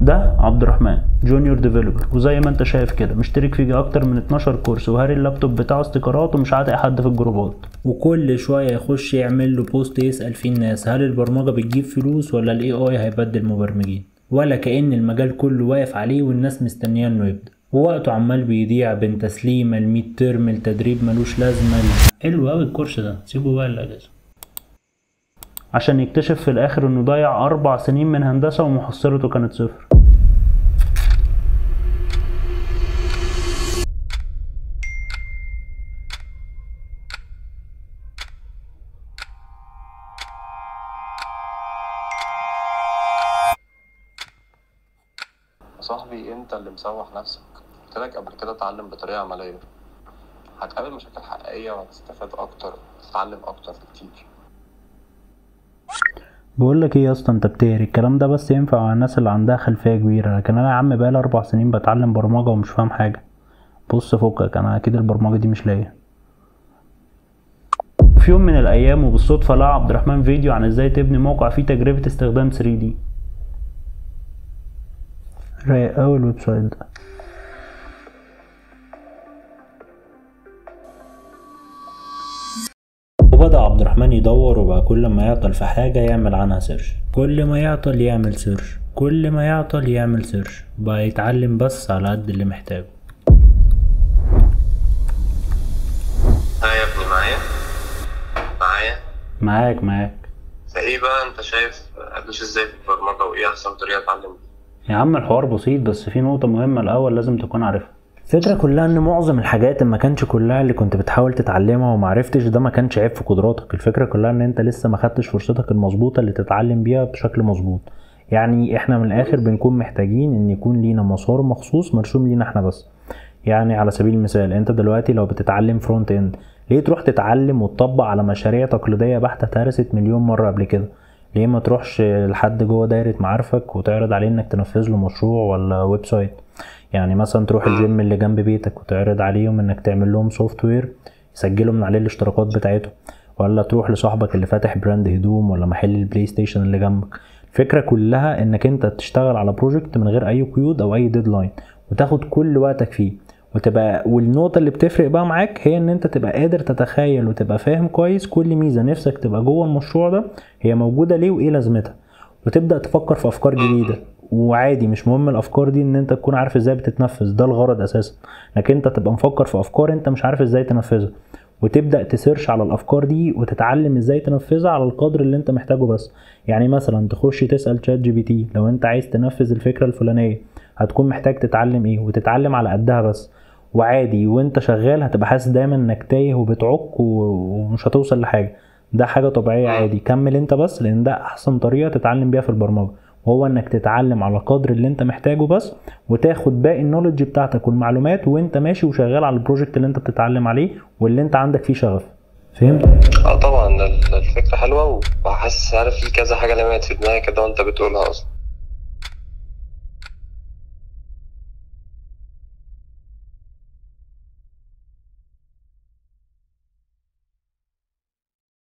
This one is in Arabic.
ده عبد الرحمن جونيور ديفلوبر، وزي ما انت شايف كده مشترك في اكتر من 12 كورس، وهاري اللابتوب بتاعه استيكرات ومش عاتق حد في الجروبات، وكل شويه يخش يعمل له بوست يسال فيه الناس هل البرمجه بتجيب فلوس ولا الاي اي هيبدل مبرمجين، ولا كأن المجال كله واقف عليه والناس مستنياه انه يبدا، ووقته عمال بيضيع بين تسليمه الميد ترم التدريب ملوش لازمه. حلو قوي الكورس ده، سيبه بقى الاجازه، عشان يكتشف في الاخر انه ضيع 4 سنين من هندسه ومحصلته كانت 0. صاحبي انت اللي مسوح نفسك، قلت لك قبل كده اتعلم بطريقه عمليه، هتقابل مشاكل حقيقيه وهتستفاد اكتر وتتعلم اكتر بكتير. بقول لك ايه يا اسطى، انت بتهري الكلام ده بس ينفع مع الناس اللي عندها خلفيه كبيره، لكن انا يا عم بقالي 4 سنين بتعلم برمجه ومش فاهم حاجه. بص فكك، انا اكيد البرمجه دي مش ليا. في يوم من الايام وبالصدفه لقى عبد الرحمن فيديو عن ازاي تبني موقع فيه تجربه استخدام 3D. رايق اوي الويب سايت ده. وبدأ عبد الرحمن يدور، وبقى كل ما يعطل في حاجة يعمل عنها سيرش، كل ما يعطل يعمل سيرش، كل ما يعطل يعمل سيرش، بقى يتعلم بس على قد اللي محتاجه. يا ابني معايا معاك. فايه بقى انت شايف ادوس ازاي في البرمجه وايه احسن طريقه اتعلم بيها؟ يا عم الحوار بسيط، بس في نقطة مهمة الأول لازم تكون عارفها. الفكرة كلها ان معظم الحاجات ما كانش كلها اللي كنت بتحاول تتعلمها ومعرفتش، ده ما كانش عيب في قدراتك. الفكرة كلها ان انت لسه ما خدتش فرصتك المظبوطة اللي تتعلم بيها بشكل مظبوط. يعني احنا من الاخر بنكون محتاجين ان يكون لينا مسار مخصوص مرسوم لينا احنا بس. يعني على سبيل المثال انت دلوقتي لو بتتعلم فرونت اند، ليه تروح تتعلم وتطبق على مشاريع تقليدية بحتة اتهرست مليون مرة قبل كده؟ ليه ما تروحش لحد جوه دايرة معارفك وتعرض عليه انك تنفذ له مشروع ولا ويب سايت؟ يعني مثلا تروح الجيم اللي جنب بيتك وتعرض عليهم انك تعمل لهم سوفت وير يسجلوا من عليه الاشتراكات بتاعتهم، ولا تروح لصاحبك اللي فاتح براند هدوم ولا محل البلاي ستيشن اللي جنبك. الفكرة كلها انك انت تشتغل على بروجكت من غير اي قيود او اي ديدلاين، وتاخد كل وقتك فيه والنقطة اللي بتفرق بقى معاك هي ان انت تبقى قادر تتخيل وتبقى فاهم كويس كل ميزة نفسك تبقى جوه المشروع ده هي موجودة ليه وايه لازمتها، وتبدأ تفكر في افكار جديدة. وعادي مش مهم الافكار دي ان انت تكون عارف ازاي بتتنفذ، ده الغرض اساسا انك انت تبقى مفكر في افكار انت مش عارف ازاي تنفذها، وتبدأ تسيرش على الافكار دي وتتعلم ازاي تنفذها على القدر اللي انت محتاجه بس. يعني مثلا تخش تسأل شات جي بي تي لو انت عايز تنفذ الفكرة الفلانية هتكون محتاج تتعلم ايه، وتتعلم على قدها بس. وعادي وانت شغال هتبقى حاسس دايما انك تايه وبتعك ومش هتوصل لحاجة، ده حاجة طبيعية عادي. كمل انت بس، لان ده احسن طريقة تتعلم بيها في البرمجة، وهو انك تتعلم على قدر اللي انت محتاجه بس، وتاخد باقي النولج بتاعتك والمعلومات وانت ماشي وشغال على البروجكت اللي انت بتتعلم عليه واللي انت عندك فيه شغف. فهمت؟ طبعا الفكره حلوه، وحاسس عارف في كذا حاجه لمعت في دماغي كده وانت بتقولها اصلا.